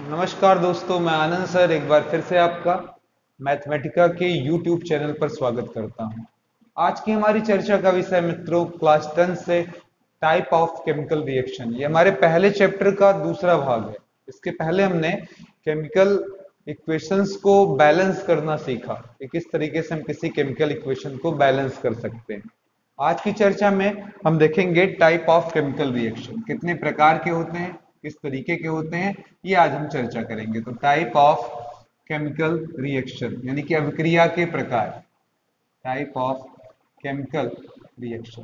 नमस्कार दोस्तों, मैं आनंद सर एक बार फिर से आपका मैथमेटिका के यूट्यूब चैनल पर स्वागत करता हूं। आज की हमारी चर्चा का विषय मित्रों क्लास 10 से टाइप ऑफ केमिकल रिएक्शन। ये हमारे पहले चैप्टर का दूसरा भाग है। इसके पहले हमने केमिकल इक्वेशंस को बैलेंस करना सीखा कि किस तरीके से हम किसी केमिकल इक्वेशन को बैलेंस कर सकते हैं। आज की चर्चा में हम देखेंगे टाइप ऑफ केमिकल रिएक्शन, कितने प्रकार के होते हैं, किस तरीके के होते हैं, ये आज हम चर्चा करेंगे। तो टाइप ऑफ केमिकल रिएक्शन यानी कि अभिक्रिया के प्रकार, टाइप ऑफ केमिकल रिएक्शन।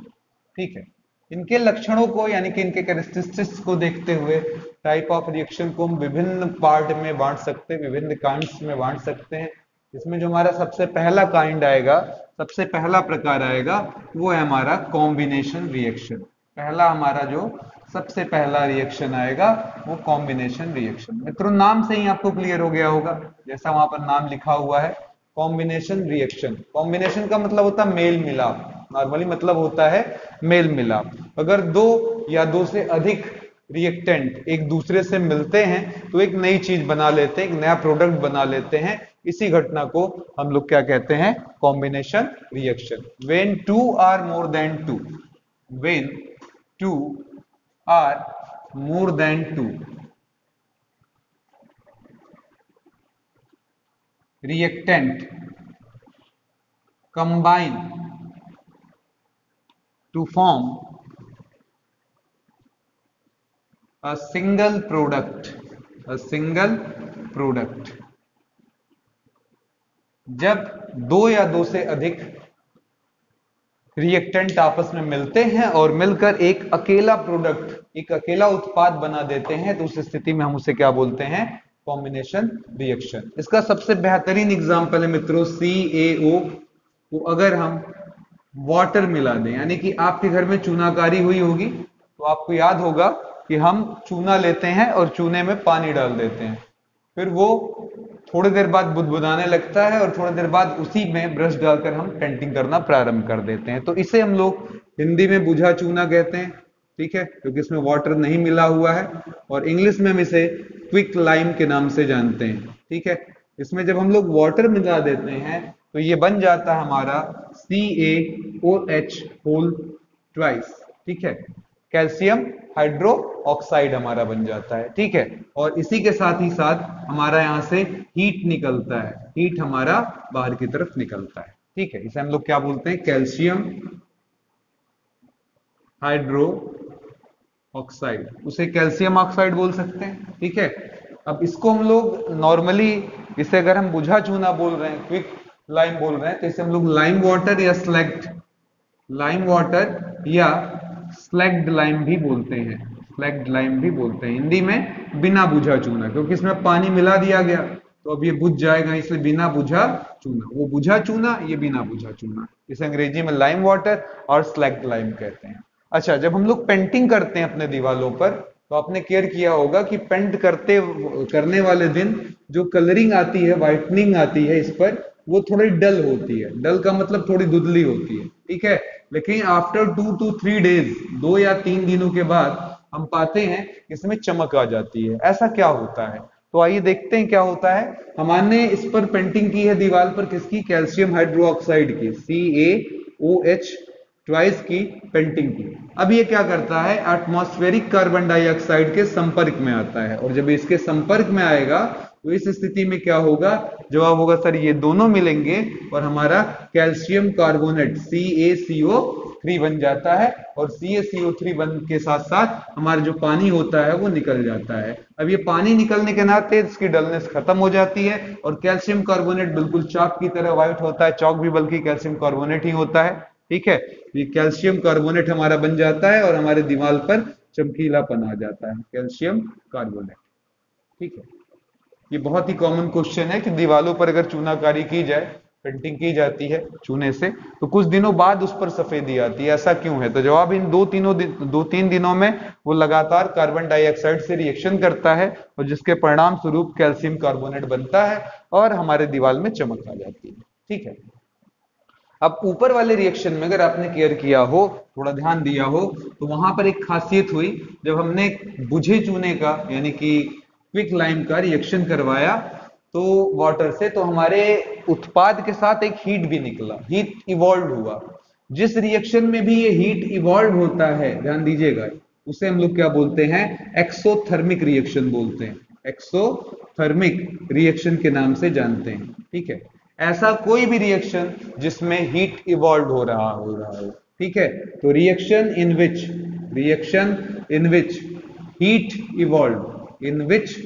ठीक है, इनके लक्षणों को यानी कि इनके कैरेक्टरिस्टिक्स को देखते हुए टाइप ऑफ रिएक्शन को हम विभिन्न पार्ट में बांट सकते हैं, विभिन्न काइंड्स में बांट सकते हैं। इसमें जो हमारा सबसे पहला काइंड आएगा, सबसे पहला प्रकार आएगा, वो है हमारा कॉम्बिनेशन रिएक्शन। पहला हमारा जो सबसे पहला रिएक्शन आएगा वो कॉम्बिनेशन रिएक्शन। मित्रों नाम से ही आपको क्लियर हो गया होगा, जैसा वहां पर नाम लिखा हुआ है कॉम्बिनेशन रिएक्शन। कॉम्बिनेशन का मतलब होता है मेल मिलाप, नॉर्मली मतलब होता है मेल मिलाप। अगर दो या दो से अधिक रिएक्टेंट एक दूसरे से मिलते हैं तो एक नई चीज बना लेते हैं, एक नया प्रोडक्ट बना लेते हैं। इसी घटना को हम लोग क्या कहते हैं? Combination reaction. When two or more than two, when two or more than two reactant combine to form a single product, a single product। जब दो या दो से अधिक रिएक्टेंट आपस में मिलते हैं और मिलकर एक अकेला प्रोडक्ट, एक अकेला उत्पाद बना देते हैं, तो उस स्थिति में हम उसे क्या बोलते हैं? Combination reaction. इसका सबसे बेहतरीन एग्जांपल है मित्रों CaO को अगर हम वाटर मिला दें, यानी कि आपके घर में चूनाकारी हुई होगी तो आपको याद होगा कि हम चूना लेते हैं और चूने में पानी डाल देते हैं, फिर वो थोड़ी देर बाद बुदबुदाने लगता है और थोड़ी देर बाद उसी में ब्रश डालकर हम पेंटिंग करना प्रारंभ कर देते हैं। तो इसे हम लोग हिंदी में बुझा चूना कहते हैं, ठीक है, क्योंकि इसमें वाटर नहीं मिला हुआ है। और इंग्लिश में हम इसे क्विक लाइम के नाम से जानते हैं, ठीक है। इसमें जब हम लोग वाटर मिला देते हैं तो ये बन जाता है हमारा CaOH होल ट्वाइस, ठीक है, कैल्शियम हाइड्रो ऑक्साइड हमारा बन जाता है, ठीक है। और इसी के साथ ही साथ हमारा यहां से हीट निकलता है, हीट हमारा बाहर की तरफ निकलता है, ठीक है। इसे हम लोग क्या बोलते हैं? कैल्शियम हाइड्रो ऑक्साइड, उसे कैल्शियम ऑक्साइड बोल सकते हैं, ठीक है। अब इसको हम लोग नॉर्मली, इसे अगर हम बुझा चूना बोल रहे हैं, क्विक लाइम बोल रहे हैं, तो इसे हम लोग लाइम वाटर या स्लैग्ड लाइम वाटर या स्लैग्ड लाइम भी बोलते हैं, स्लैग्ड लाइम भी बोलते हैं हिंदी में, बिना बुझा चूना, क्योंकि इसमें पानी मिला दिया गया तो अब ये बुझ जाएगा, इसलिए बिना बुझा चूना। वो बुझा चूना, ये बिना बुझा चूना। इसे अंग्रेजी में लाइम वाटर और स्लैग्ड लाइम कहते हैं। अच्छा, जब हम लोग पेंटिंग करते हैं अपने दीवालों पर, तो आपने केयर किया होगा कि पेंट करने वाले दिन जो कलरिंग आती है, व्हाइटनिंग आती है इस पर, वो थोड़ी डल होती है। डल का मतलब थोड़ी धुंधली होती है, ठीक है। लेकिन आफ्टर 2 to 3 डेज, 2 या 3 दिनों के बाद हम पाते हैं इसमें चमक आ जाती है। ऐसा क्या होता है? तो आइए देखते हैं क्या होता है। हमने इस पर पेंटिंग की है दीवार पर, किसकी? कैल्शियम हाइड्रोक्साइड की, CaOH ट्वाइस की पेंटिंग की। अब ये क्या करता है? एटमॉस्फेरिक कार्बन डाइऑक्साइड के संपर्क में आता है, और जब इसके संपर्क में आएगा तो इस स्थिति में क्या होगा? जवाब होगा सर ये दोनों मिलेंगे और हमारा कैल्शियम कार्बोनेट CaCO3 बन जाता है, और CaCO3 बन के साथ साथ हमारा जो पानी होता है वो निकल जाता है। अब ये पानी निकलने के नाते इसकी डलनेस खत्म हो जाती है और कैल्शियम कार्बोनेट बिल्कुल चॉक की तरह व्हाइट होता है। चॉक भी बल्कि कैल्शियम कार्बोनेट ही होता है, ठीक है। ये कैल्शियम कार्बोनेट हमारा बन जाता है और हमारे दीवार पर चमकीलापन आ जाता है, कैल्शियम कार्बोनेट, ठीक है। ये बहुत ही कॉमन क्वेश्चन है कि दीवालों पर अगर चूनाकारी की जाए, पेंटिंग की जाती है चूने से, तो कुछ दिनों बाद उस पर सफेदी आती है, ऐसा क्यों है? तो जवाब इन 2-3 दिनों में वो लगातार कार्बन डाइऑक्साइड से रिएक्शन करता है और जिसके परिणाम स्वरूप कैल्शियम कार्बोनेट बनता है और हमारे दीवार में चमक आ जाती है, ठीक है। अब ऊपर वाले रिएक्शन में अगर आपने केयर किया हो, थोड़ा ध्यान दिया हो, तो वहां पर एक खासियत हुई, जब हमने बुझे चूने का यानी कि क्विक लाइम का रिएक्शन करवाया तो वाटर से, तो हमारे उत्पाद के साथ एक हीट भी निकला, हीट इवॉल्व हुआ। जिस रिएक्शन में भी ये हीट इवॉल्व होता है, ध्यान दीजिएगा, उसे हम लोग क्या बोलते हैं, एक्सोथर्मिक रिएक्शन बोलते हैं, एक्सोथर्मिक रिएक्शन के नाम से जानते हैं। ठीक है, ऐसा कोई भी रिएक्शन जिसमें हीट इवॉल्व हो रहा हो, ठीक है, तो reaction in which heat evolve, in which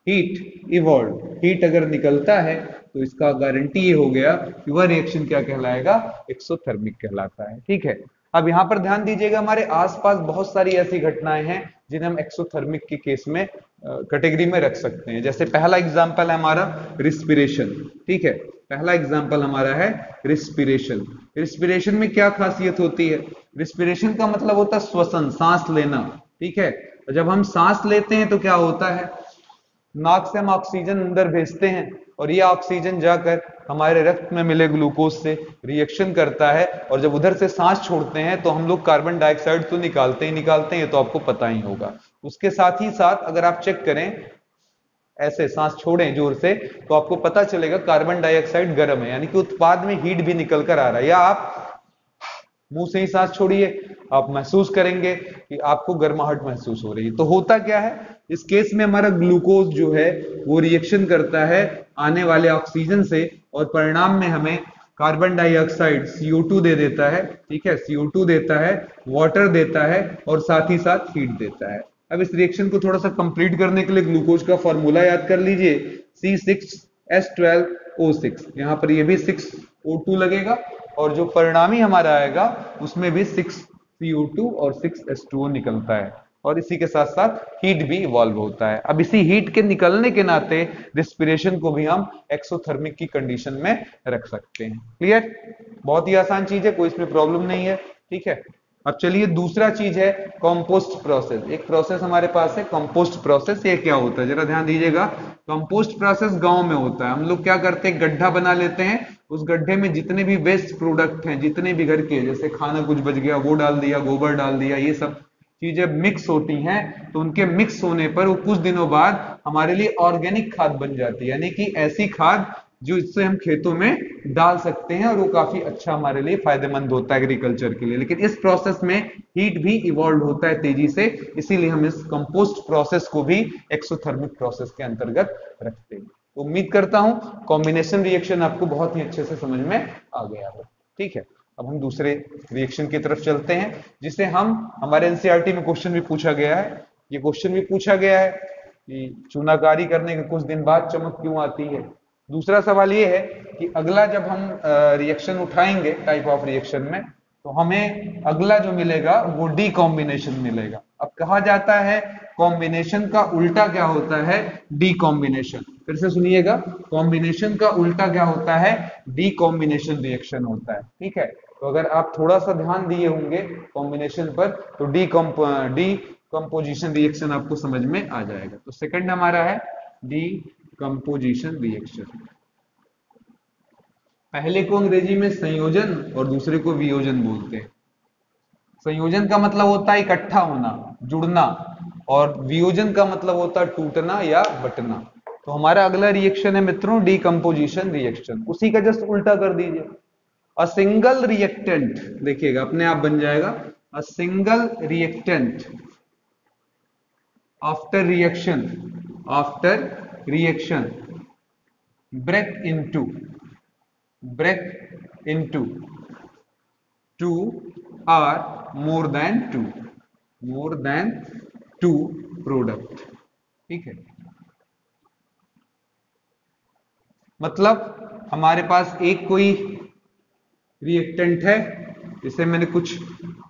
heat evolve, heat अगर निकलता है तो इसका गारंटी ये हो गया कि वह रिएक्शन क्या कहलाएगा, एक्सोथर्मिक कहलाता है। ठीक है, अब यहां पर ध्यान दीजिएगा, हमारे आसपास बहुत सारी ऐसी घटनाएं हैं जिन्हें हम एक्सोथर्मिक के केस में कैटेगरी में रख सकते हैं। जैसे पहला एग्जांपल है हमारा रिस्पिरेशन। ठीक है, पहला एग्जांपल हमारा है रिस्पिरेशन। रिस्पिरेशन में क्या खासियत होती है, रिस्पिरेशन का मतलब होता है श्वसन, सांस लेना। ठीक है, जब हम सांस लेते हैं तो क्या होता है, नाक से हम ऑक्सीजन अंदर भेजते हैं और ये ऑक्सीजन जाकर हमारे रक्त में मिले ग्लूकोज से रिएक्शन करता है, और जब उधर से सांस छोड़ते हैं तो हम लोग कार्बन डाइऑक्साइड तो निकालते हैं, ये तो आपको पता ही होगा। उसके साथ ही साथ अगर आप चेक करें, ऐसे सांस छोड़ें जोर से, तो आपको पता चलेगा कार्बन डाइऑक्साइड गर्म है, यानी कि उत्पाद में हीट भी निकल कर आ रहा है। या आप मुंह से ही सांस छोड़िए, आप महसूस करेंगे कि आपको गर्माहट महसूस हो रही है। तो होता क्या है, इस केस में हमारा ग्लूकोज जो है वो रिएक्शन करता है आने वाले ऑक्सीजन से, और परिणाम में हमें कार्बन डाइऑक्साइड CO2 दे देता है। ठीक है, CO2 देता है, वाटर देता है, और साथ ही साथ हीट देता है। अब इस रिएक्शन को थोड़ा सा कंप्लीट करने के लिए ग्लूकोज का फॉर्मूला याद कर लीजिए, C6H12O6। यहां पर ये भी 6O2 लगेगा, और जो परिणामी हमारा आएगा उसमें भी 6CO2 और 6H2O निकलता है, और इसी के साथ साथ हीट भी इवॉल्व होता है। अब इसी हीट के निकलने के नाते रिस्पिरेशन को भी हम एक्सोथर्मिक की कंडीशन में रख सकते हैं। क्लियर, बहुत ही आसान चीज है, कोई इसमें प्रॉब्लम नहीं है। ठीक है, अब चलिए दूसरा चीज है कंपोस्ट प्रोसेस। एक प्रोसेस हमारे पास है कंपोस्ट प्रोसेस। ये क्या होता है, जरा ध्यान दीजिएगा। कंपोस्ट प्रोसेस गांव में होता है। हम लोग क्या करते हैं, गड्ढा बना लेते हैं, उस गड्ढे में जितने भी वेस्ट प्रोडक्ट हैं, जितने भी घर के, जैसे खाना कुछ बच गया वो डाल दिया, गोबर डाल दिया, ये सब चीजें मिक्स होती हैं, तो उनके मिक्स होने पर वो कुछ दिनों बाद हमारे लिए ऑर्गेनिक खाद बन जाती है, यानी कि ऐसी खाद जो इससे हम खेतों में डाल सकते हैं, और वो काफी अच्छा हमारे लिए फायदेमंद होता है एग्रीकल्चर के लिए। लेकिन इस प्रोसेस में हीट भी इवॉल्व होता है तेजी से, इसीलिए हम इस कंपोस्ट प्रोसेस को भी एक्सोथर्मिक प्रोसेस के अंतर्गत रखते हैं। तो उम्मीद करता हूं कॉम्बिनेशन रिएक्शन आपको बहुत ही अच्छे से समझ में आ गया हो। ठीक है, अब हम दूसरे रिएक्शन की तरफ चलते हैं, जिसे हमारे एनसीईआरटी में क्वेश्चन भी पूछा गया है। ये क्वेश्चन भी पूछा गया है कि चूनाकारी करने के कुछ दिन बाद चमक क्यों आती है। दूसरा सवाल ये है कि अगला जब हम रिएक्शन उठाएंगे टाइप ऑफ रिएक्शन में, तो हमें अगला जो मिलेगा वो डीकॉम्बिनेशन मिलेगा। अब कहा जाता है कॉम्बिनेशन का उल्टा क्या होता है, डीकॉम्बिनेशन। फिर से सुनिएगा, कॉम्बिनेशन का उल्टा क्या होता है, डीकॉम्बिनेशन रिएक्शन होता है। ठीक है, तो अगर आप थोड़ा सा ध्यान दिए होंगे कॉम्बिनेशन पर, तो डीकंपोजिशन रिएक्शन आपको समझ में आ जाएगा। तो सेकंड हमारा है डीकंपोजिशन रिएक्शन। पहले को अंग्रेजी में संयोजन और दूसरे को वियोजन बोलते हैं। संयोजन का मतलब होता है इकट्ठा होना, जुड़ना, और वियोजन का मतलब होता है टूटना या बटना। तो हमारा अगला रिएक्शन है मित्रों डीकंपोजिशन रिएक्शन। उसी का जस्ट उल्टा कर दीजिए। अ सिंगल रिएक्टेंट, देखिएगा अपने आप बन जाएगा, a single reactant after reaction break into two or more than two product। ठीक है, मतलब हमारे पास एक कोई रिएक्टेंट है, जिसे मैंने कुछ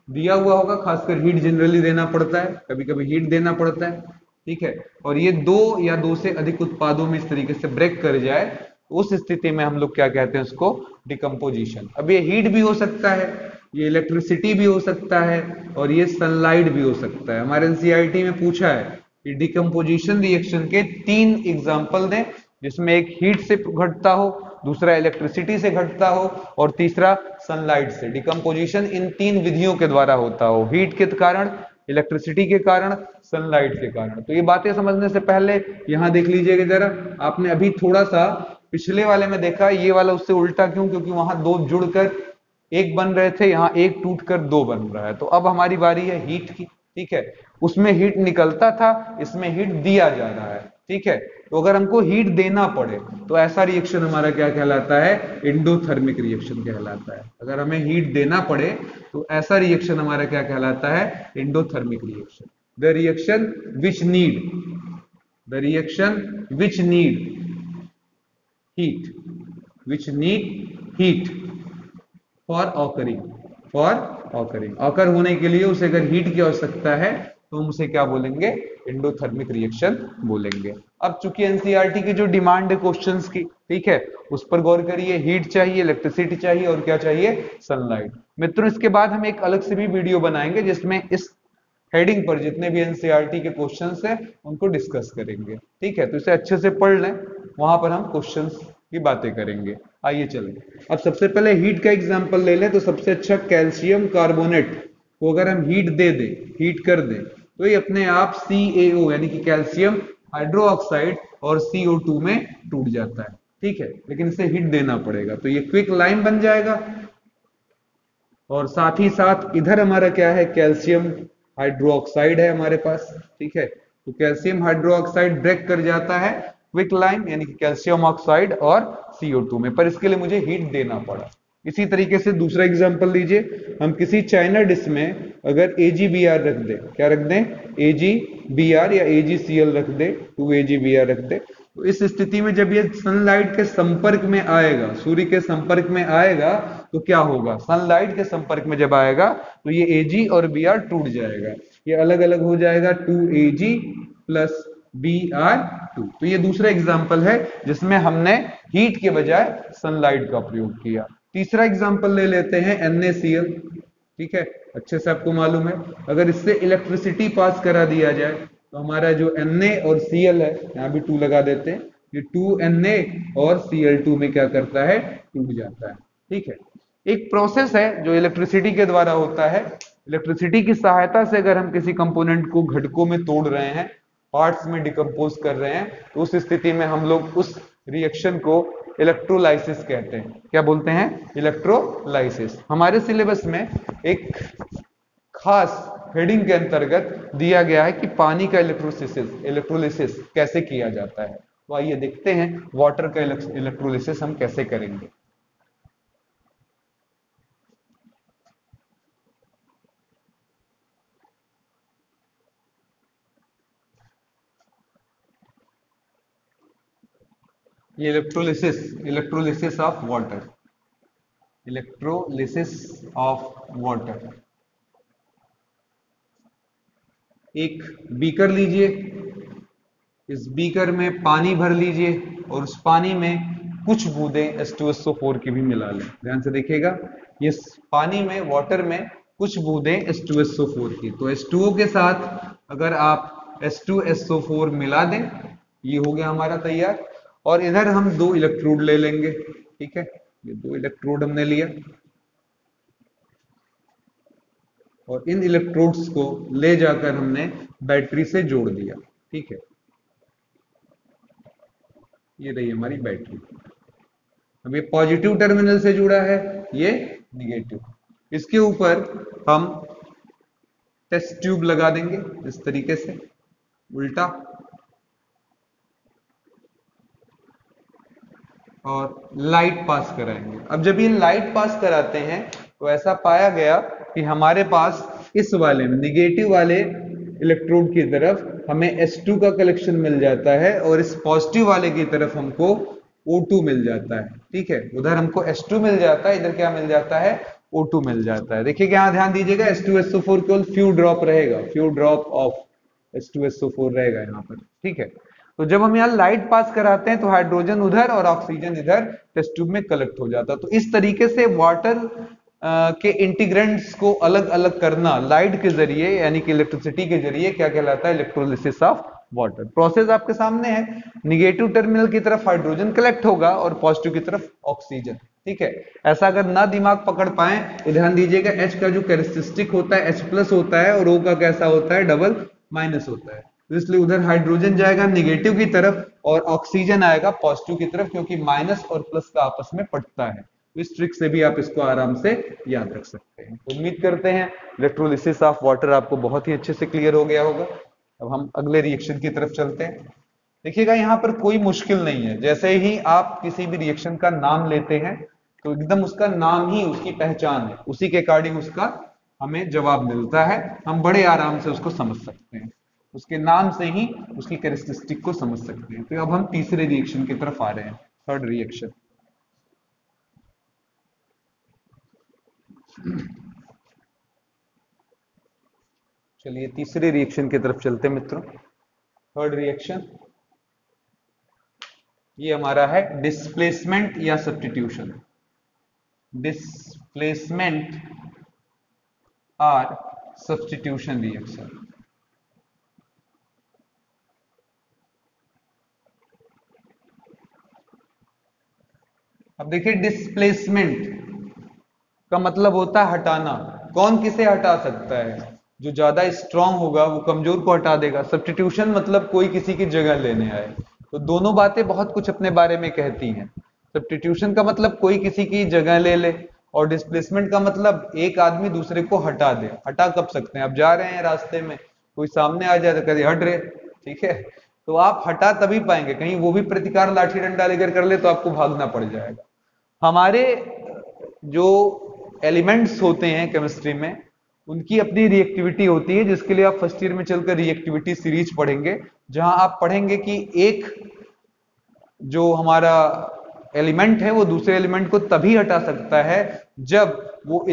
दिया हुआ होगा, खासकर हीट जनरली देना पड़ता है, कभी कभी हीट देना पड़ता है। ठीक है, और ये दो या दो से अधिक उत्पादों में इस तरीके से ब्रेक कर जाए, उस स्थिति में हम लोग क्या कहते हैं, उसको डिकम्पोजिशन। अब ये हीट भी हो सकता है, ये इलेक्ट्रिसिटी भी हो सकता है, और ये सनलाइट भी हो सकता है। हमारे एनसीईआरटी में पूछा है कि डिकम्पोजिशन रिएक्शन के 3 एग्जाम्पल दें, जिसमें एक हीट से घटता हो, दूसरा इलेक्ट्रिसिटी से घटता हो, और तीसरा सनलाइट से। डिकम्पोजिशन इन 3 विधियों के द्वारा होता हो, हीट के कारण, इलेक्ट्रिसिटी के कारण, सनलाइट के कारण। तो ये बातें समझने से पहले यहां देख लीजिएगा जरा, आपने अभी थोड़ा सा पिछले वाले में देखा, ये वाला उससे उल्टा क्यों, क्योंकि वहां दो जुड़कर एक बन रहे थे, यहाँ एक टूटकर दो बन रहा है। तो अब हमारी बारी है हीट की, ठीक है। उसमें हीट निकलता था, इसमें हीट दिया जा रहा है, ठीक है। तो अगर हमको हीट देना पड़े तो ऐसा रिएक्शन हमारा क्या कहलाता है, एंडोथर्मिक रिएक्शन कहलाता है। अगर हमें हीट देना पड़े तो ऐसा रिएक्शन हमारा क्या कहलाता है, endothermic reaction. The reaction which need, the reaction which need heat, which need heat for occurring, for occurring, occur होने के लिए उसे अगर हीट की आवश्यकता है तो हम उसे क्या बोलेंगे, एंडोथर्मिक रिएक्शन बोलेंगे। अब चूंकि एनसीईआरटी की जो डिमांड है क्वेश्चंस की, ठीक है, उस पर गौर करिए। हीट चाहिए, इलेक्ट्रिसिटी चाहिए और क्या चाहिए, सनलाइट। मित्रों इसके बाद हम एक अलग से भी वीडियो बनाएंगे जिसमें इस हेडिंग पर जितने भी एनसीईआरटी के क्वेश्चंस हैं उनको डिस्कस करेंगे, ठीक है। तो इसे अच्छे से पढ़ लें, वहां पर हम क्वेश्चंस की बातें करेंगे। आइए चलें, अब सबसे पहले हीट का एग्जांपल ले लें। तो सबसे अच्छा, कैल्शियम कार्बोनेट को अगर हम हीट दे दें, हीट कर दें, तो ये अपने आप CaO यानी कि कैल्शियम हाइड्रोक्साइड और CO2 में टूट जाता है, ठीक है। लेकिन इसे हीट देना पड़ेगा, तो ये क्विक लाइम बन जाएगा। और साथ ही साथ इधर हमारा क्या है, कैल्शियम हाइड्रोक्साइड है हमारे पास, ठीक है। तो कैल्शियम हाइड्रोक्साइड ब्रेक कर जाता है क्विक लाइम यानी कि कैल्शियम ऑक्साइड और CO2 में, पर इसके लिए मुझे हीट देना पड़ा। इसी तरीके से दूसरा एग्जांपल लीजिए, हम किसी चाइना डिश में अगर AgBr रख दें, क्या रख दें, AgBr या AgCl रख दें, 2AgBr रख दें, तो इस स्थिति में जब ये सनलाइट के संपर्क में आएगा, सूर्य के संपर्क में आएगा, तो क्या होगा, सनलाइट के संपर्क में जब आएगा तो ये Ag और Br टूट जाएगा, ये अलग अलग हो जाएगा, 2Ag प्लस Br2। तो ये दूसरा एग्जाम्पल है जिसमें हमने हीट के बजाय सनलाइट का प्रयोग किया। तीसरा एग्जाम्पल ले लेते हैं NaCl, ठीक है। अच्छे से आपको मालूम है, अगर इससे इलेक्ट्रिसिटी पास करा दिया जाए तो हमारा जो Na और Cl है, यहां भी 2 लगा देते हैं, ये 2Na और Cl2 में क्या करता है, टूट जाता है, ठीक है। एक प्रोसेस है जो इलेक्ट्रिसिटी के द्वारा होता है। इलेक्ट्रिसिटी की सहायता से अगर हम किसी कंपोनेंट को घटकों में तोड़ रहे हैं, पार्ट्स में डिकम्पोज कर रहे हैं, तो उस स्थिति में हम लोग उस रिएक्शन को इलेक्ट्रोलाइसिस कहते हैं। क्या बोलते हैं, इलेक्ट्रोलाइसिस। हमारे सिलेबस में एक खास हेडिंग के अंतर्गत दिया गया है कि पानी का इलेक्ट्रोलिसिस कैसे किया जाता है। तो आइए देखते हैं वाटर का इलेक्ट्रोलिसिस हम कैसे करेंगे। ये electrolysis of water, electrolysis of water. एक बीकर लीजिए, इस बीकर में पानी भर लीजिए और उस पानी में कुछ बूंदें H2SO4 की भी मिला लें। ध्यान से देखिएगा, ये पानी में, वाटर में कुछ बूंदें H2SO4 की। तो H2O के साथ अगर आप H2SO4 मिला दें, ये हो गया हमारा तैयार। और इधर हम 2 इलेक्ट्रोड ले लेंगे, ठीक है। ये 2 इलेक्ट्रोड हमने लिया और इन इलेक्ट्रोड्स को ले जाकर हमने बैटरी से जोड़ दिया, ठीक है। ये रही हमारी बैटरी। अब ये पॉजिटिव टर्मिनल से जुड़ा है, ये निगेटिव। इसके ऊपर हम टेस्ट ट्यूब लगा देंगे इस तरीके से उल्टा, और लाइट पास कराएंगे। अब जब ये लाइट पास कराते हैं तो ऐसा पाया गया कि हमारे पास इस वाले में, निगेटिव वाले इलेक्ट्रोड की तरफ हमें H2 का कलेक्शन मिल जाता है और इस पॉजिटिव वाले की तरफ हमको O2 मिल जाता है, ठीक है। उधर हमको H2 मिल जाता है, इधर क्या मिल जाता है, O2 मिल जाता है। देखिए यहां ध्यान दीजिएगा, H2SO4 केवल फ्यू ड्रॉप रहेगा, फ्यू ड्रॉप ऑफ H2SO4 रहेगा यहाँ पर, ठीक है। तो जब हम यहाँ लाइट पास कराते हैं तो हाइड्रोजन उधर और ऑक्सीजन इधर टेस्ट ट्यूब में कलेक्ट हो जाता है। तो इस तरीके से वाटर के इंटीग्रेंट्स को अलग अलग करना लाइट के जरिए यानी कि इलेक्ट्रिसिटी के जरिए क्या कहलाता है, इलेक्ट्रोलिसिस ऑफ वाटर। प्रोसेस आपके सामने है, निगेटिव टर्मिनल की तरफ हाइड्रोजन कलेक्ट होगा और पॉजिटिव की तरफ ऑक्सीजन, ठीक है। ऐसा अगर ना दिमाग पकड़ पाए तो ध्यान दीजिएगा, H का जो कैरेक्टरिस्टिक होता है H प्लस होता है और O का कैसा होता है, डबल माइनस होता है। तो इसलिए उधर हाइड्रोजन जाएगा निगेटिव की तरफ और ऑक्सीजन आएगा पॉजिटिव की तरफ, क्योंकि माइनस और प्लस का आपस में पड़ता है। तो इस ट्रिक से भी आप इसको आराम से याद रख सकते हैं। तो उम्मीद करते हैं इलेक्ट्रोलिसिस ऑफ वाटर आपको बहुत ही अच्छे से क्लियर हो गया होगा। अब हम अगले रिएक्शन की तरफ चलते हैं। देखिएगा यहाँ पर कोई मुश्किल नहीं है, जैसे ही आप किसी भी रिएक्शन का नाम लेते हैं तो एकदम उसका नाम ही उसकी पहचान है, उसी के अकॉर्डिंग उसका हमें जवाब मिलता है। हम बड़े आराम से उसको समझ सकते हैं, उसके नाम से ही उसकी कैरेक्टरिस्टिक को समझ सकते हैं। तो अब हम तीसरे रिएक्शन की तरफ आ रहे हैं, थर्ड रिएक्शन। चलिए तीसरे रिएक्शन की तरफ चलते हैं मित्रों। थर्ड रिएक्शन ये हमारा है डिस्प्लेसमेंट या सब्स्टिट्यूशन। डिस्प्लेसमेंट और सब्स्टिट्यूशन रिएक्शन। अब देखिए डिस्प्लेसमेंट का मतलब होता है हटाना। कौन किसे हटा सकता है? जो ज्यादा स्ट्रांग होगा वो कमजोर को हटा देगा। सब्स्टिट्यूशन मतलब कोई किसी की जगह लेने आए। तो दोनों बातें बहुत कुछ अपने बारे में कहती हैं। सब्स्टिट्यूशन का मतलब कोई किसी की जगह ले ले, और डिस्प्लेसमेंट का मतलब एक आदमी दूसरे को हटा दे। हटा कब सकते हैं? आप जा रहे हैं रास्ते में, कोई सामने आ जाए तो कहते हट रहे, ठीक है, तो आप हटा तभी पाएंगे। कहीं वो भी प्रतिकार लाठी डंडा लेकर कर ले तो आपको भागना पड़ जाएगा। हमारे जो एलिमेंट्स होते हैं केमिस्ट्री में, उनकी अपनी रिएक्टिविटी होती है, जिसके लिए आप फर्स्ट ईयर में चलकर रिएक्टिविटी सीरीज पढ़ेंगे, जहां आप पढ़ेंगे कि एक जो हमारा एलिमेंट है वो दूसरे एलिमेंट को तभी हटा सकता है जब वो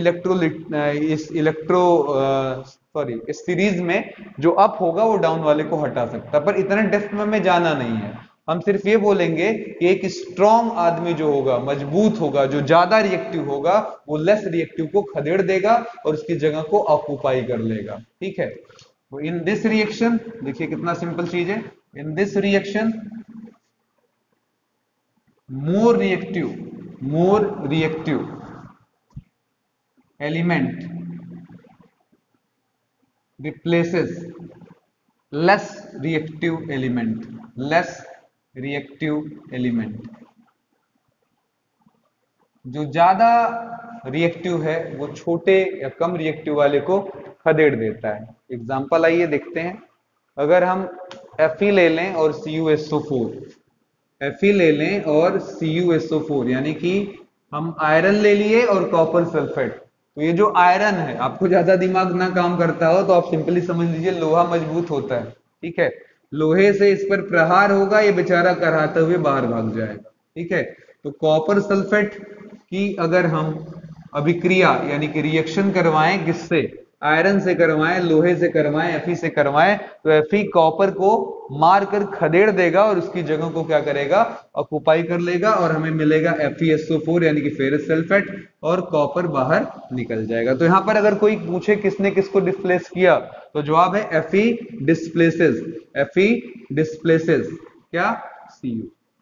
इस सीरीज में जो अप होगा वो डाउन वाले को हटा सकता है। पर इतने डेप्थ में हमें जाना नहीं है, हम सिर्फ ये बोलेंगे कि एक स्ट्रॉन्ग आदमी जो होगा, मजबूत होगा, जो ज्यादा रिएक्टिव होगा, वो लेस रिएक्टिव को खदेड़ देगा और उसकी जगह को ऑक्यूपाई कर लेगा। ठीक है, तो इन दिस रिएक्शन देखिए कितना सिंपल चीज है। In this reaction more reactive element replaces less reactive element। जो ज्यादा रिएक्टिव है वो छोटे या कम रिएक्टिव वाले को खदेड़ देता है। एग्जांपल आइए देखते हैं। अगर हम Fe ले लें और CuSO4, Fe ले लें और CuSO4, यानी कि हम आयरन ले लिए और कॉपर सल्फेट। तो ये जो आयरन है, आपको ज्यादा दिमाग ना काम करता हो तो आप सिंपली समझ लीजिए लोहा मजबूत होता है। ठीक है, लोहे से इस पर प्रहार होगा, ये बेचारा कराते हुए बाहर भाग जाएगा। ठीक है, तो कॉपर सल्फेट की अगर हम अभिक्रिया यानी कि रिएक्शन करवाएं, किससे? आयरन से करवाएं, लोहे से करवाएं, Fe से करवाएं, तो Fe कॉपर को मारकर खदेड़ देगा और उसकी जगह को क्या करेगा? ऑक्युपाई कर लेगा, और हमें मिलेगा FeSO4 यानी कि फेरस सल्फेट, और कॉपर बाहर निकल जाएगा। तो यहां पर अगर कोई पूछे किसने किसको डिस्प्लेस किया, तो जवाब है Fe डिस्प्लेसेस क्या? Cu।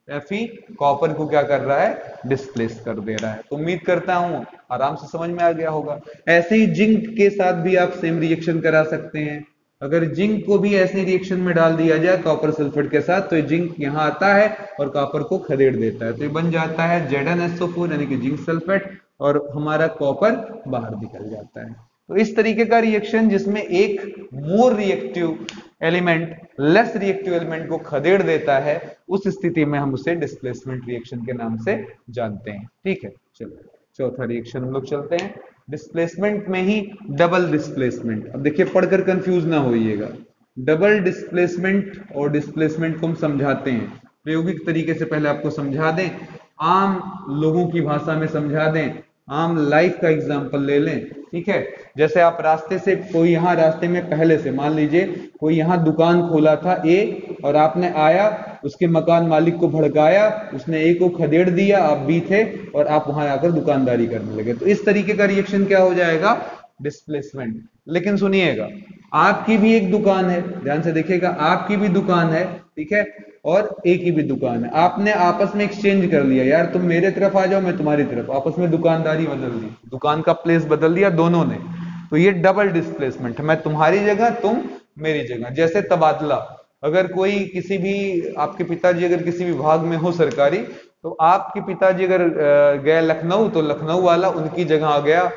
Fe कॉपर को क्या कर रहा है? डिस्प्लेस कर दे रहा है। तो उम्मीद करता हूं आराम से समझ में आ गया होगा। ऐसे ही जिंक के साथ भी आप सेम रिएक्शन करा सकते हैं। अगर जिंक को भी ऐसे रिएक्शन में डाल दिया जाए कॉपर सल्फेट के साथ, तो जिंक यहां आता है और कॉपर को खदेड़ देता है। तो ये बन जाता है ZnSO4 यानी कि जिंक सल्फेट, और हमारा कॉपर बाहर निकल जाता है। तो इस तरीके का रिएक्शन जिसमें एक more reactive element less reactive element को खदेड़ देता है, उस स्थिति में हम उसे डिस्प्लेसमेंट रिएक्शन के नाम से जानते हैं। ठीक है, चलो चौथा रिएक्शन हम लोग चलते हैं। डिस्प्लेसमेंट में ही डबल डिस्प्लेसमेंट। अब देखिए पढ़कर कंफ्यूज ना होइएगा। डबल डिस्प्लेसमेंट और डिस्प्लेसमेंट को हम समझाते हैं प्रायोगिक तरीके से। पहले आपको समझा दें, आम लोगों की भाषा में समझा दें, आम लाइफ का एग्जांपल ले लें। ठीक है, जैसे आप रास्ते से, कोई यहाँ रास्ते में पहले से, मान लीजिए कोई यहाँ दुकान खोला था ए, और आपने आया, उसके मकान मालिक को भड़काया, उसने ए को खदेड़ दिया, आप बी थे और आप वहां आकर दुकानदारी करने लगे। तो इस तरीके का रिएक्शन क्या हो जाएगा? डिस्प्लेसमेंट। लेकिन सुनिएगा, आपकी भी एक दुकान है, ध्यान से देखिएगा, आपकी भी दुकान है, ठीक है, और एक ही भी दुकान है, आपने आपस में एक्सचेंज कर लिया, यार तुम मेरे तरफ आ जाओ मैं तुम्हारी तरफ, आपस में दुकानदारी बदल दी, दुकान का प्लेस बदल दिया दोनों ने, तो ये डबल डिस्प्लेसमेंट है, मैं तुम्हारी जगह तुम मेरी जगह। जैसे तबादला, अगर कोई किसी भी, आपके पिताजी अगर किसी विभाग में हो सरकारी, तो आपके पिताजी अगर गए लखनऊ, तो लखनऊ वाला उनकी जगह आ गया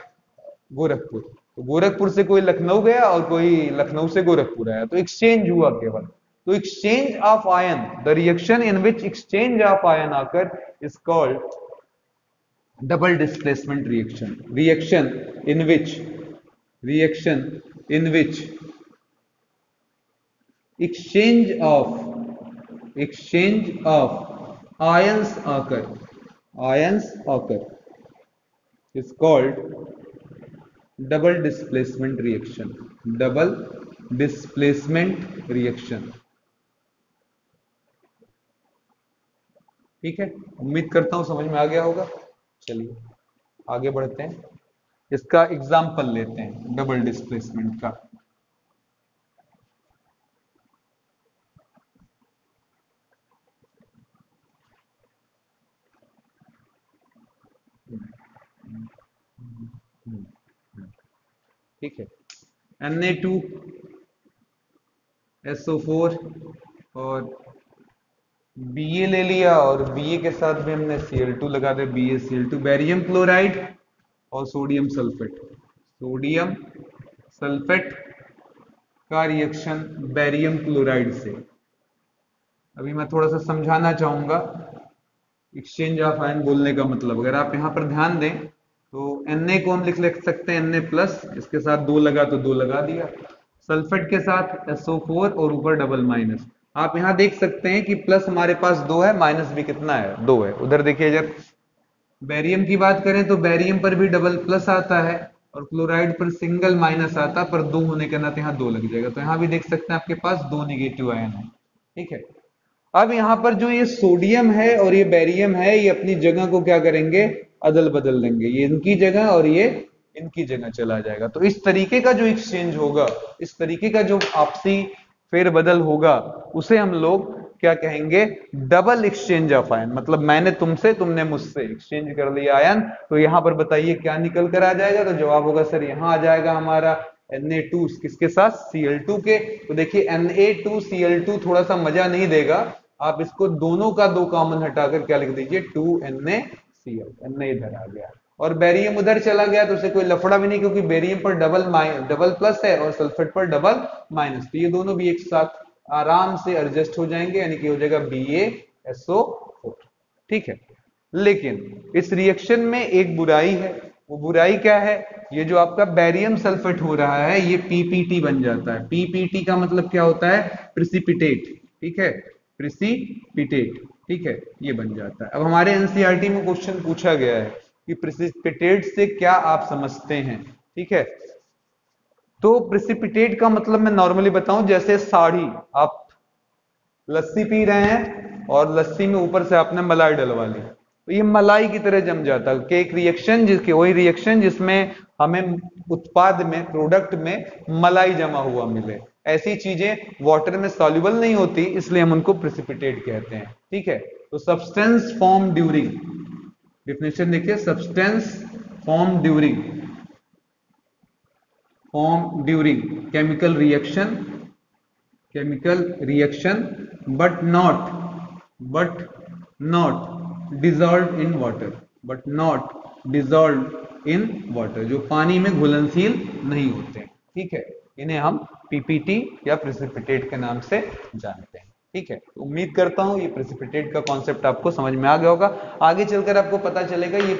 गोरखपुर, तो गोरखपुर से कोई लखनऊ गया और कोई लखनऊ से गोरखपुर आया, तो एक्सचेंज हुआ केवल। तो exchange of ion, the reaction in which exchange of ion occur is called double displacement reaction. Reaction in which exchange of ions occur is called double displacement reaction. ठीक है, उम्मीद करता हूं समझ में आ गया होगा। चलिए आगे बढ़ते हैं, इसका एग्जाम्पल लेते हैं डबल डिस्प्लेसमेंट का। ठीक है, Na2SO4 और Ba ले लिया, और Ba के साथ भी हमने Cl2 लगा दे, BaCl2, बैरियम क्लोराइड और सोडियम सल्फेट का रिएक्शन बैरियम क्लोराइड से। अभी मैं थोड़ा सा समझाना चाहूंगा एक्सचेंज ऑफ आयन बोलने का मतलब। अगर आप यहां पर ध्यान दें तो Na को हम लिख सकते हैं Na प्लस, इसके साथ 2 लगा तो 2 लगा दिया, सल्फेट के साथ SO4 और ऊपर डबल माइनस। आप यहां देख सकते हैं कि प्लस हमारे पास 2 है, माइनस भी कितना है, 2 है। उधर देखिए, जब बैरियम की बात करें तो बैरियम पर भी डबल प्लस आता है और क्लोराइड पर सिंगल माइनस आता है, पर 2 होने के नाते यहाँ 2 लग जाएगा, तो यहाँ भी देख सकते हैं आपके पास 2 निगेटिव आयन है। ठीक है, अब यहाँ पर जो ये सोडियम है और ये बैरियम है, ये अपनी जगह को क्या करेंगे, अदल बदल देंगे, ये इनकी जगह और ये इनकी जगह चला जाएगा। तो इस तरीके का जो एक्सचेंज होगा, इस तरीके का जो आपसी फेरबदल होगा, उसे हम लोग क्या कहेंगे, डबल एक्सचेंज ऑफ आयन। मतलब मैंने तुमसे, तुमने मुझसे एक्सचेंज कर लिया आयन, तो यहां पर बताइए क्या निकल कर आ जाएगा, तो जवाब होगा सर यहां आ जाएगा हमारा Na2 किसके साथ, Cl2 के। तो देखिए Na2Cl2 थोड़ा सा मजा नहीं देगा, आप इसको दोनों का 2 कॉमन हटाकर क्या लिख दीजिए, 2NaCl, Na इधर आ गया और बैरियम उधर चला गया, तो उसे कोई लफड़ा भी नहीं, क्योंकि बैरियम पर डबल प्लस है और सल्फेट पर डबल माइनस, तो ये दोनों भी एक साथ आराम से एडजस्ट हो जाएंगे, यानी कि हो जाएगा BaSO4। ठीक है, लेकिन इस रिएक्शन में एक बुराई है, वो बुराई क्या है, ये जो आपका बैरियम सल्फेट हो रहा है ये PPT बन जाता है। PPT का मतलब क्या होता है, प्रिसिपिटेट। ठीक है, प्रिसिपिटेट, ठीक है, ये बन जाता है। अब हमारे एनसीईआरटी में क्वेश्चन पूछा गया है कि प्रिसिपिटेट से क्या आप समझते हैं। ठीक है, तो प्रिसिपिटेट का मतलब मैं नॉर्मली बताऊं, जैसे साड़ी, आप लस्सी पी रहे हैं और लस्सी में ऊपर से आपने मलाई डलवा ली, तो ये मलाई की तरह जम जाता है कि एक रिएक्शन, जिसके वही रिएक्शन जिसमें हमें उत्पाद में, प्रोडक्ट में मलाई जमा हुआ मिले। ऐसी चीजें वाटर में सॉल्युबल नहीं होती, इसलिए हम उनको प्रिसिपिटेट कहते हैं। ठीक है, तो सब्सटेंस फॉर्म ड्यूरिंग, डिफिनेशन देखिए, substance form during chemical reaction but not dissolved in water, जो पानी में घुलनशील नहीं होते। ठीक है, इन्हें हम पीपीटी या प्रेसिपिटेट के नाम से जानते हैं। ठीक है, तो उम्मीद करता हूं ये प्रेसिपिटेट का कॉन्सेप्ट आपको समझ में आ गया होगा। आगे चलकर आपको पता चलेगा ये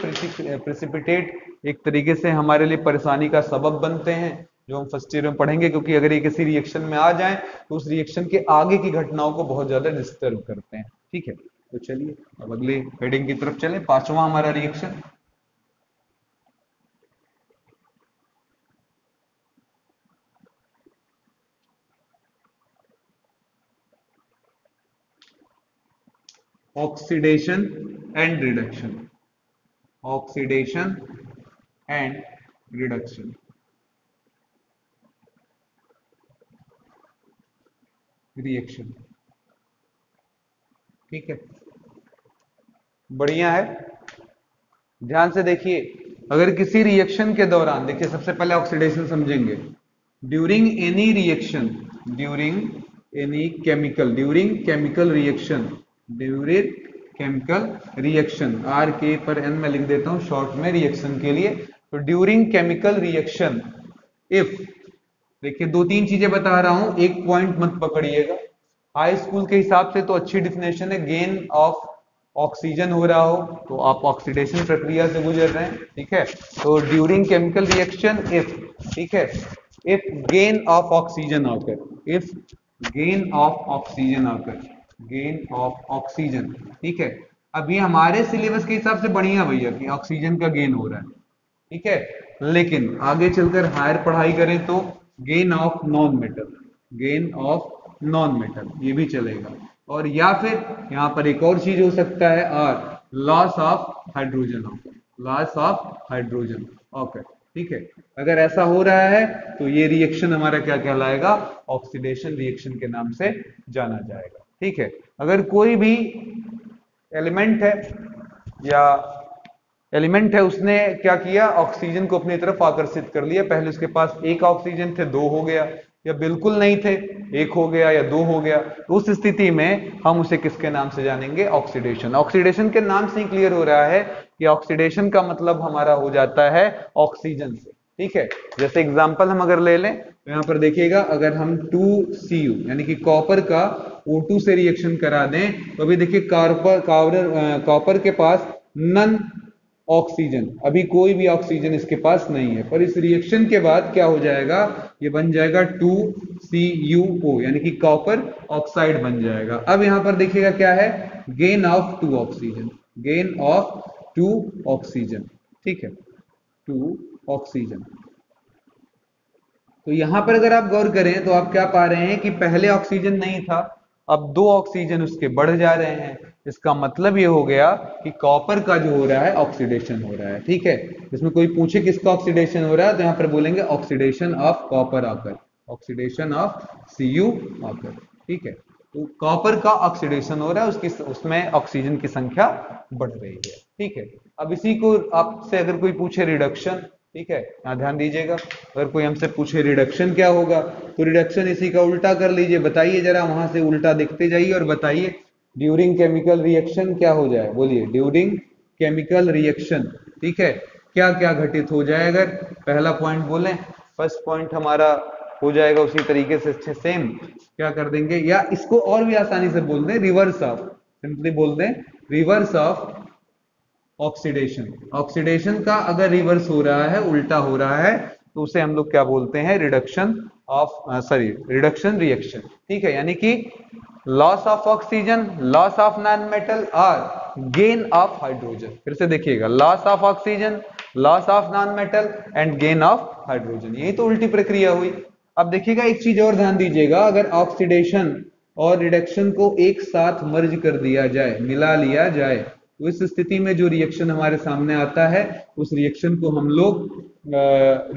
प्रेसिपिटेट एक तरीके से हमारे लिए परेशानी का सबब बनते हैं, जो हम फर्स्ट ईयर में पढ़ेंगे, क्योंकि अगर ये किसी रिएक्शन में आ जाएं तो उस रिएक्शन के आगे की घटनाओं को बहुत ज्यादा डिस्टर्ब करते हैं। ठीक है, तो चलिए अब अगले हेडिंग की तरफ चलें, पांचवा हमारा reaction, oxidation and reduction reaction. ठीक है, बढ़िया है। ध्यान से देखिए, अगर किसी रिएक्शन के दौरान, देखिए सबसे पहले ऑक्सीडेशन समझेंगे। During any reaction, during any chemical, during chemical reaction, during chemical reaction, आर के पर एन में लिख देता हूं शॉर्ट में रिएक्शन के लिए। तो ड्यूरिंग केमिकल रिएक्शन इफ, देखिए दो तीन चीजें बता रहा हूं, एक पॉइंट मत पकड़िएगा। हाई स्कूल के हिसाब से तो अच्छी डिफिनेशन है, गेन ऑफ ऑक्सीजन हो रहा हो तो आप ऑक्सीडेशन प्रक्रिया से गुजर रहे हैं, ठीक है। तो ड्यूरिंग केमिकल रिएक्शन इफ, ठीक है, if gain of oxygen occur, if gain of oxygen occur, gain of oxygen, ठीक है। अभी हमारे सिलेबस के हिसाब से बढ़िया भैया कि ऑक्सीजन का गेन हो रहा है, ठीक है। लेकिन आगे चलकर हायर पढ़ाई करें तो gain of non metal, gain of non metal, ये भी चलेगा। और या फिर यहां पर एक और चीज हो सकता है, or loss of hydrogen occur, loss of hydrogen occur, ठीक है। अगर ऐसा हो रहा है तो ये रिएक्शन हमारा क्या कहलाएगा, ऑक्सीडेशन रिएक्शन के नाम से जाना जाएगा, ठीक है। अगर कोई भी एलिमेंट है या एलिमेंट है, उसने क्या किया, ऑक्सीजन को अपनी तरफ आकर्षित कर लिया, पहले उसके पास एक ऑक्सीजन थे, दो हो गया, या बिल्कुल नहीं थे, एक हो गया या दो हो गया, तो उस स्थिति में हम उसे किसके नाम से जानेंगे, ऑक्सीडेशन। ऑक्सीडेशन के नाम से ही क्लियर हो रहा है कि ऑक्सीडेशन का मतलब हमारा हो जाता है ऑक्सीजन से, ठीक है। जैसे एग्जांपल हम अगर ले लें तो यहां पर देखिएगा, अगर हम 2Cu यानी कि कॉपर का O2 से रिएक्शन करा दें तो अभी देखिए कॉपर के पास नन ऑक्सीजन, अभी कोई भी ऑक्सीजन इसके पास नहीं है, पर इस रिएक्शन के बाद क्या हो जाएगा, ये बन जाएगा 2CuO यानी कि कॉपर ऑक्साइड बन जाएगा। अब यहां पर देखिएगा क्या है, gain of 2 oxygen, gain of 2 oxygen, ठीक है, 2 ऑक्सीजन। तो यहां पर अगर आप गौर करें तो आप क्या पा रहे हैं कि पहले ऑक्सीजन नहीं था, अब 2 ऑक्सीजन उसके बढ़ जा रहे हैं। इसका मतलब ये हो गया कि कॉपर का जो हो रहा है ऑक्सीडेशन हो रहा है, ठीक है। इसमें कोई पूछे किसका ऑक्सीडेशन हो रहा है तो यहां पर बोलेंगे ऑक्सीडेशन ऑफ कॉपर आकर, ऑक्सीडेशन ऑफ Cu आकर, ठीक है। तो कॉपर का ऑक्सीडेशन हो रहा है, उसकी उसमें ऑक्सीजन की संख्या बढ़ रही है, ठीक है। अब इसी को आपसे अगर कोई पूछे रिडक्शन, ठीक है, यहां ध्यान दीजिएगा, अगर कोई हमसे पूछे रिडक्शन क्या होगा तो रिडक्शन इसी का उल्टा कर लीजिए, बताइए जरा, वहां से उल्टा देखते जाइए और बताइए ड्यूरिंग केमिकल रिएक्शन क्या हो जाए, बोलिए ड्यूरिंग केमिकल रिएक्शन, ठीक है, क्या क्या घटित हो जाए। अगर पहला पॉइंट बोले, फर्स्ट पॉइंट हमारा हो जाएगा उसी तरीके से अच्छे सेम, क्या कर देंगे, या इसको और भी आसानी से बोल दें, रिवर्स ऑफ, सिंपली बोल दें रिवर्स ऑफ ऑक्सीडेशन। ऑक्सीडेशन का अगर रिवर्स हो रहा है, उल्टा हो रहा है, तो उसे हम लोग क्या बोलते हैं, reduction of, sorry reduction reaction, ठीक है। यानी कि loss of oxygen, loss of non metal और गेन ऑफ हाइड्रोजन। फिर से देखिएगा, loss of oxygen, loss of non metal and gain of hydrogen, यही तो उल्टी प्रक्रिया हुई। अब देखिएगा एक चीज और ध्यान दीजिएगा, अगर ऑक्सीडेशन और रिडक्शन को एक साथ मर्ज कर दिया जाए, मिला लिया जाए, तो इस स्थिति में जो रिएक्शन हमारे सामने आता है उस रिएक्शन को हम लोग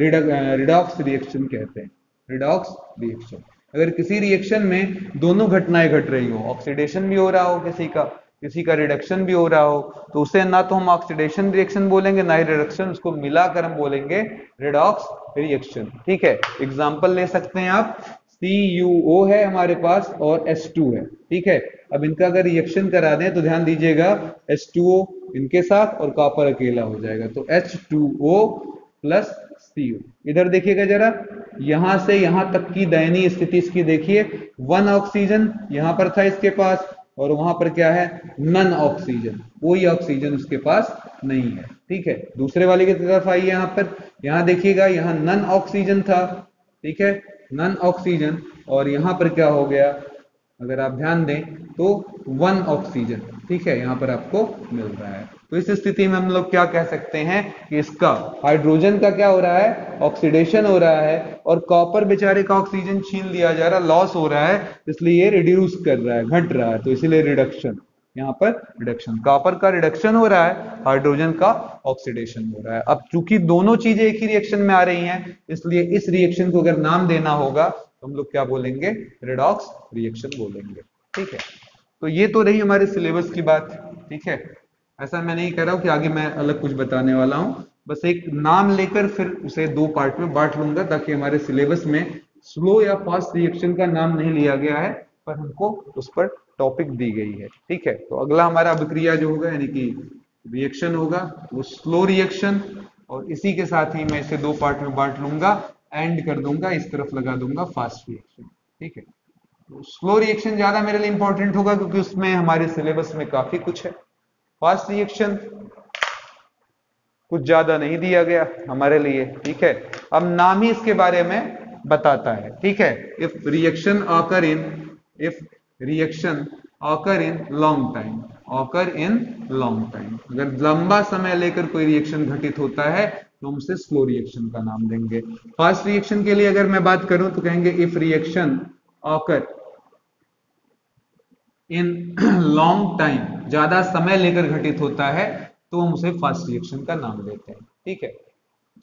रिडॉक्स रिएक्शन कहते हैं, रिडॉक्स रिएक्शन। अगर किसी रिएक्शन में दोनों घटनाएं घट रही हो, ऑक्सीडेशन भी हो रहा हो किसी का रिडक्शन भी हो रहा हो, तो उसे ना तो हम ऑक्सीडेशन रिएक्शन बोलेंगे ना ही रिडक्शन, उसको मिलाकर हम बोलेंगे रिडॉक्स रिएक्शन, ठीक है। एग्जांपल ले सकते हैं आप, CuO है हमारे पास और H2 है, ठीक है। अब इनका अगर रिएक्शन करा दें तो ध्यान दीजिएगा, H2O इनके साथ और कॉपर अकेला हो जाएगा, तो H2O प्लस Cu। इधर देखिएगा जरा, यहां से यहां तक की दयनीय स्थिति इसकी देखिए, 1 ऑक्सीजन यहां पर था इसके पास और वहां पर क्या है, नन ऑक्सीजन, कोई ऑक्सीजन उसके पास नहीं है, ठीक है। दूसरे वाले की तरफ आइए, यहां पर, यहां देखिएगा, यहां नन ऑक्सीजन था, ठीक है, नन ऑक्सीजन, और यहां पर क्या हो गया, अगर आप ध्यान दें तो 1 ऑक्सीजन, ठीक है, यहां पर आपको मिल रहा है। तो इस स्थिति में हम लोग क्या कह सकते हैं कि इसका हाइड्रोजन का क्या हो रहा है, ऑक्सीडेशन हो रहा है, और कॉपर बेचारे का ऑक्सीजन छीन लिया जा रहा है, लॉस हो रहा है, इसलिए ये रिड्यूस कर रहा है, घट रहा है, तो इसीलिए रिडक्शन, यहां पर रिडक्शन, कॉपर का रिडक्शन हो रहा है, हाइड्रोजन का ऑक्सीडेशन हो रहा है। अब चूंकि दोनों चीजें एक ही रिएक्शन में आ रही हैं, इसलिए इस रिएक्शन को अगर नाम देना होगा तो हम लोग क्या बोलेंगे, रिडॉक्स रिएक्शन बोलेंगे, ठीक है। तो ये तो रही हमारे सिलेबस की बात, ठीक है। ऐसा मैं नहीं कह रहा हूं कि आगे मैं अलग कुछ बताने वाला हूं, बस एक नाम लेकर फिर उसे दो पार्ट में बांट लूंगा, ताकि हमारे सिलेबस में स्लो या फास्ट रिएक्शन का नाम नहीं लिया गया है, पर हमको उस पर टॉपिक दी गई है, ठीक है। तो अगला हमारा अभिक्रिया जो होगा यानी कि रिएक्शन होगा वो स्लो रिएक्शन, और इसी के साथ ही मैं इसे दो पार्ट में बांट लूंगा, एंड कर दूंगा, इस तरफ लगा दूंगा फास्ट रिएक्शन, ठीक है। तो स्लो रिएक्शन ज्यादा मेरे लिए इंपॉर्टेंट होगा क्योंकि उसमें हमारे सिलेबस में काफी कुछ है। फास्ट रिएक्शन कुछ ज्यादा नहीं दिया गया हमारे लिए, ठीक है। अब नाम ही इसके बारे में बताता है, ठीक है। If reaction occur in, if reaction occur in long time, occur in long time, अगर लंबा समय लेकर कोई रिएक्शन घटित होता है तो हम उसे स्लो रिएक्शन का नाम देंगे। फास्ट रिएक्शन के लिए अगर मैं बात करूं तो कहेंगे if reaction occur in long time, ज्यादा समय लेकर घटित होता है तो हम उसे फास्ट रिएक्शन का नाम देते हैं, ठीक है।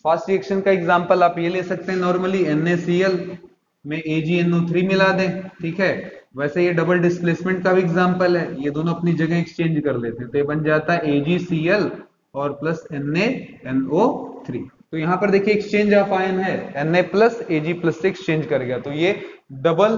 फास्ट रिएक्शन का एग्जांपल आप ये ले सकते हैं, नॉर्मली NaCl में AgNO3 मिला दें, ठीक है। वैसे ये डबल डिस्प्लेसमेंट का भी एग्जांपल है, ये दोनों अपनी जगह एक्सचेंज कर लेते हैं तो ये बन जाता है AgCl और प्लस NaNO3। तो यहां पर देखिए एक्सचेंज ऑफ आयन है, Na प्लस Ag प्लस से एक्सचेंज कर गया, तो ये डबल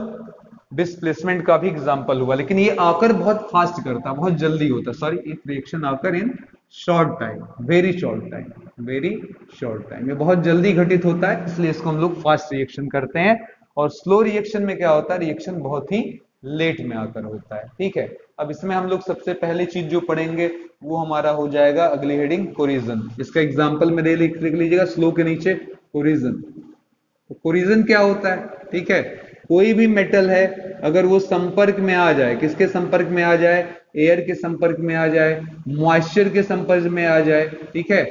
डिस्प्लेसमेंट का भी एग्जांपल हुआ। लेकिन ये आकर बहुत फास्ट करता, बहुत जल्दी होता, सॉरी इफ रिएक्शन आकर in short time, very short time, very short time, ये बहुत जल्दी घटित होता है, इसलिए इसको हम लोग फास्ट रिएक्शन करते हैं। और स्लो रिएक्शन में क्या होता है, रिएक्शन बहुत ही लेट में आकर होता है, ठीक है। अब इसमें हम लोग सबसे पहली चीज जो पढ़ेंगे वो हमारा हो जाएगा अगली हेडिंग कोरिजन। इसका एग्जांपल में लिख लीजिएगा स्लो के नीचे कोरिजन। तो कोरिजन क्या होता है, ठीक है। कोई भी मेटल है अगर वो संपर्क में आ जाए, किसके संपर्क में आ जाए, एयर के संपर्क में आ जाए, मॉइस्चर के संपर्क में आ जाए, ठीक है,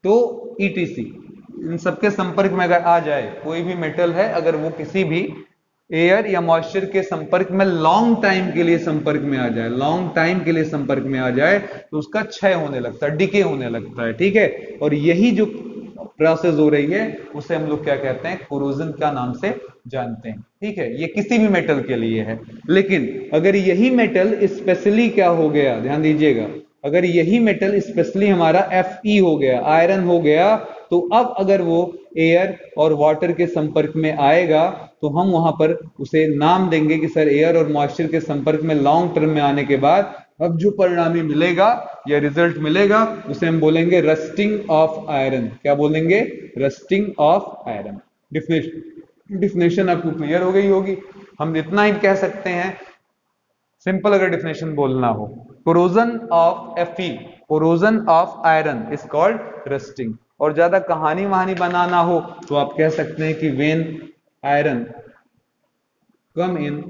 तो ईटीसी इन सबके संपर्क में अगर आ जाए, कोई भी मेटल है अगर वो किसी भी एयर या मॉइस्चर के संपर्क में लॉन्ग टाइम के लिए संपर्क में आ जाए, लॉन्ग टाइम के लिए संपर्क में आ जाए, तो उसका क्षय होने लगता है, डिके होने लगता है, ठीक है। और यही जो प्रोसेस हो रही है उसे हम लोग क्या कहते हैं, कोरोजन का नाम से जानते हैं, ठीक है। ये किसी भी मेटल के लिए है। लेकिन अगर यही मेटल स्पेशली क्या हो गया, ध्यान दीजिएगा, अगर यही मेटल स्पेशली हमारा Fe हो गया, आयरन हो गया, तो अब अगर वो एयर और वाटर के संपर्क में आएगा तो हम वहां पर उसे नाम देंगे कि सर एयर और मॉइस्चर के संपर्क में लॉन्ग टर्म में आने के बाद अब जो परिणामी मिलेगा या रिजल्ट मिलेगा उसे हम बोलेंगे रस्टिंग ऑफ आयरन। क्या बोलेंगे, रस्टिंग ऑफ आयरन। डिफिनेशन आपको क्लियर हो गई होगी। हम इतना ही कह सकते हैं, सिंपल अगर डिफिनेशन बोलना हो, corrosion of Fe, corrosion of iron is called rusting. और ज्यादा कहानी वहानी बनाना हो तो आप कह सकते हैं कि when iron come in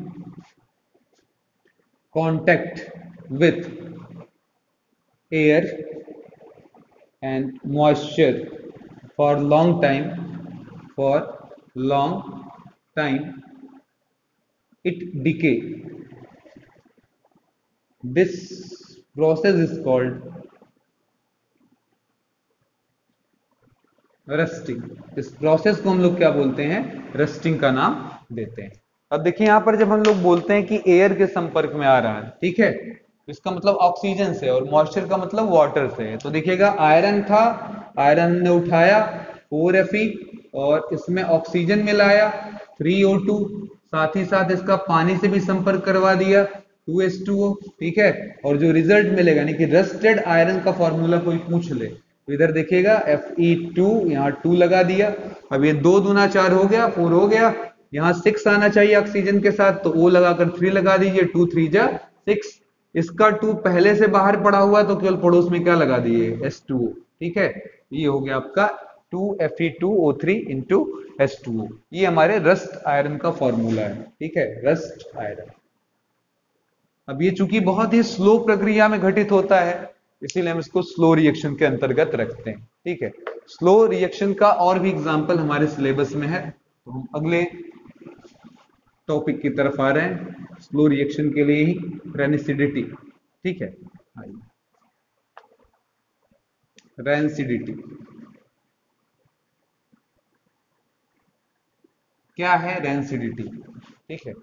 contact with air and moisture for long time, for long time it decay, this process is called rusting. इस प्रोसेस को हम लोग क्या बोलते हैं, रस्टिंग का नाम देते हैं। अब देखिए यहां पर जब हम लोग बोलते हैं कि एयर के संपर्क में आ रहा है, ठीक है, इसका मतलब ऑक्सीजन से, और मॉइस्चर का मतलब वाटर से है। तो देखिएगा आयरन था, आयरन ने उठाया 4Fe और इसमें ऑक्सीजन मिलाया 3O2, साथ ही साथ इसका पानी से भी संपर्क करवा दिया 2H2O, ठीक है। और जो रिजल्ट मिलेगा यानी कि रस्टेड आयरन का फॉर्मूला कोई पूछ ले तो इधर देखिएगा Fe2, यहाँ 2 लगा दिया, अब ये 2 दूना 4 हो गया, 4 हो गया, यहाँ 6 आना चाहिए ऑक्सीजन के साथ तो O लगाकर 3 लगा दीजिए, 2 3 जा 6। इसका 2 पहले से बाहर पड़ा हुआ तो केवल पड़ोस में क्या लगा दिए, H2O, ठीक है। ये हो गया आपका 2Fe2O3 इंटू H2O। ये हमारे रस्ट आयरन का फॉर्मूला है, ठीक है, रस्ट आयरन। अब ये चूंकि बहुत ही स्लो प्रक्रिया में घटित होता है इसीलिए हम इसको स्लो रिएक्शन के अंतर्गत रखते हैं, ठीक है। स्लो रिएक्शन का और भी एग्जांपल हमारे सिलेबस में है, तो हम अगले टॉपिक की तरफ आ रहे हैं, स्लो रिएक्शन के लिए ही रेनिसिडिटी, ठीक है। रेनिसिडिटी क्या है, रेनिसिडिटी, ठीक है।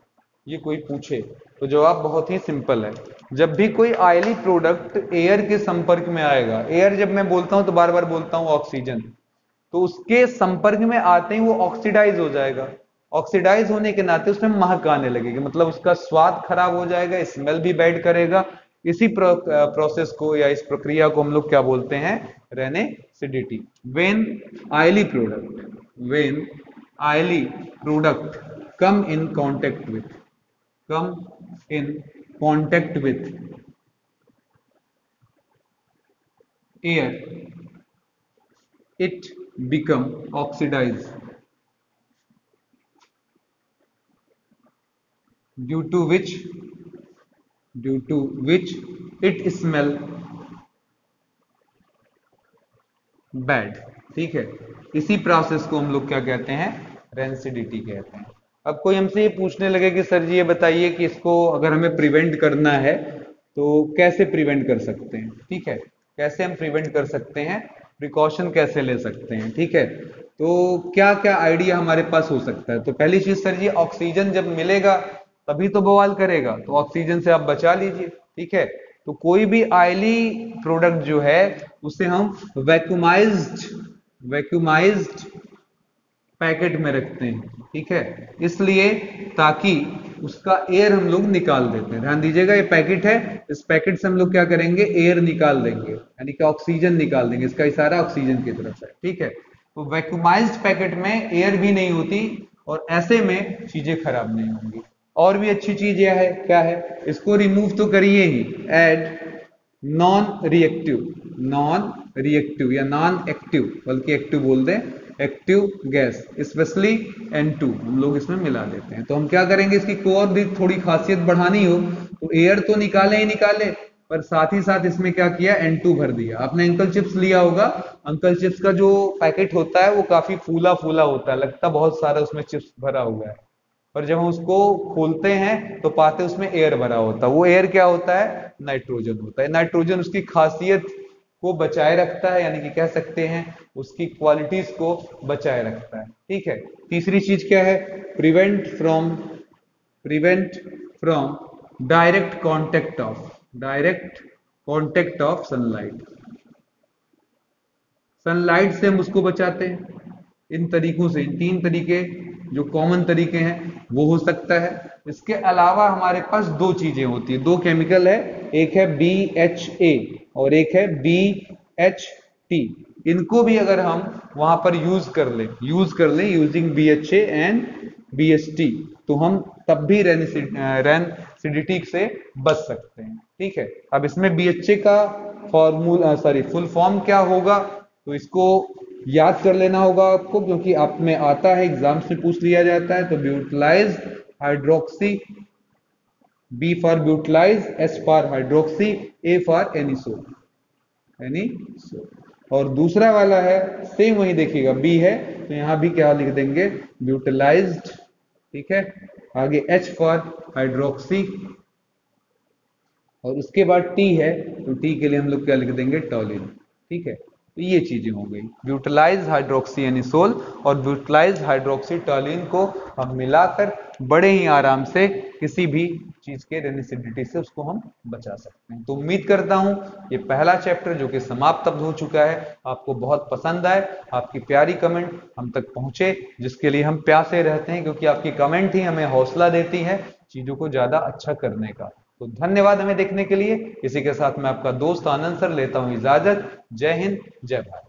ये कोई पूछे तो जवाब बहुत ही सिंपल है। जब भी कोई ऑयली प्रोडक्ट एयर के संपर्क में आएगा, एयर जब मैं बोलता हूं तो बार बार बोलता हूं ऑक्सीजन, तो उसके संपर्क में आते ही वो ऑक्सीडाइज हो जाएगा। ऑक्सीडाइज होने के नाते उसमें महक आने लगेगी, मतलब उसका स्वाद खराब हो जाएगा, स्मेल भी बैड करेगा। इसी प्रोसेस को या इस प्रक्रिया को हम लोग क्या बोलते हैं? Rancidity. When oily product come in contact with air, it become oxidized, due to which it smell bad। ठीक है, इसी प्रोसेस को हम लोग क्या कहते हैं? रेंसिडिटी कहते हैं। अब कोई हमसे ये पूछने लगे कि सर जी ये बताइए कि इसको अगर हमें प्रिवेंट करना है तो कैसे प्रिवेंट कर सकते हैं? ठीक है, कैसे हम प्रिवेंट कर सकते हैं, प्रिकॉशन कैसे ले सकते हैं? ठीक है, तो क्या क्या आइडिया हमारे पास हो सकता है? तो पहली चीज सर जी, ऑक्सीजन जब मिलेगा तभी तो बवाल करेगा, तो ऑक्सीजन से आप बचा लीजिए। ठीक है, तो कोई भी ऑयली प्रोडक्ट जो है उसे हम वैक्यूमाइज्ड पैकेट में रखते हैं। ठीक है, इसलिए ताकि उसका एयर हम लोग निकाल देते हैं। ध्यान दीजिएगा, ये पैकेट है, इस पैकेट से हम लोग क्या करेंगे? एयर निकाल देंगे, यानी कि ऑक्सीजन निकाल देंगे। इसका इशारा ऑक्सीजन की तरफ है। ठीक है, तो वैक्यूमाइज्ड पैकेट में एयर भी नहीं होती और ऐसे में चीजें खराब नहीं होंगी। और भी अच्छी चीज यह है, क्या है? इसको रिमूव तो करिए ही, एड नॉन रिएक्टिव या नॉन एक्टिव, बल्कि एक्टिव बोल दें, एक्टिव गैस, स्पेशली N2 हम लोग इसमें मिला देते हैं। तो हम क्या करेंगे? इसकी को और भी थोड़ी खासियत बढ़ानी हो तो एयर तो निकाले ही निकाले, पर साथ ही साथ इसमें क्या किया? N2 भर दिया। आपने अंकल चिप्स लिया होगा, अंकल चिप्स का जो पैकेट होता है वो काफी फूला फूला होता है, लगता बहुत सारा उसमें चिप्स भरा हुआ है, पर जब हम उसको खोलते हैं तो पाते उसमें एयर भरा होता है। वो एयर क्या होता है? नाइट्रोजन होता है। नाइट्रोजन उसकी खासियत को बचाए रखता है, यानी कि कह सकते हैं उसकी क्वालिटीज को बचाए रखता है। ठीक है, तीसरी चीज क्या है? Prevent from direct contact of sunlight से हम उसको बचाते हैं इन तरीकों से। इन तीन तरीके जो कॉमन तरीके हैं वो हो सकता है। इसके अलावा हमारे पास दो चीजें होती है, दो केमिकल है, एक है BHA और एक है BHT। इनको भी अगर हम वहां पर यूज कर लें यूजिंग BHA एंड BHT, तो हम तब भी रेनसिडिटी से बच सकते हैं। ठीक है, अब इसमें BHA का फुल फॉर्म क्या होगा, तो इसको याद कर लेना होगा आपको, क्योंकि आप में आता है, एग्जाम्स में पूछ लिया जाता है। तो butylated hydroxy, B for butylated, S for hydroxy, A for anisole. और दूसरा वाला है सेम, वही देखिएगा, B है तो यहां भी क्या लिख देंगे? ब्यूटिलाइज्ड। ठीक है, आगे H फॉर हाइड्रोक्सी और उसके बाद T है, तो T के लिए हम लोग क्या लिख देंगे? टॉलिन। ठीक है, तो ये चीजें हो गई, ब्यूटिलाइज हाइड्रोक्सी एनिसोल और ब्यूटिलाइज हाइड्रोक्सी टॉलिन को हम मिलाकर बड़े ही आराम से किसी भी चीज के रेनिसिडिटी से उसको हम बचा सकते हैं। तो उम्मीद करता हूं ये पहला चैप्टर जो कि समाप्त अब हो चुका है आपको बहुत पसंद आए। आपकी प्यारी कमेंट हम तक पहुंचे, जिसके लिए हम प्यासे रहते हैं, क्योंकि आपकी कमेंट ही हमें हौसला देती है चीजों को ज्यादा अच्छा करने का। तो धन्यवाद हमें देखने के लिए। इसी के साथ मैं आपका दोस्त आनंद सर लेता हूं इजाजत। जय हिंद, जय भारत।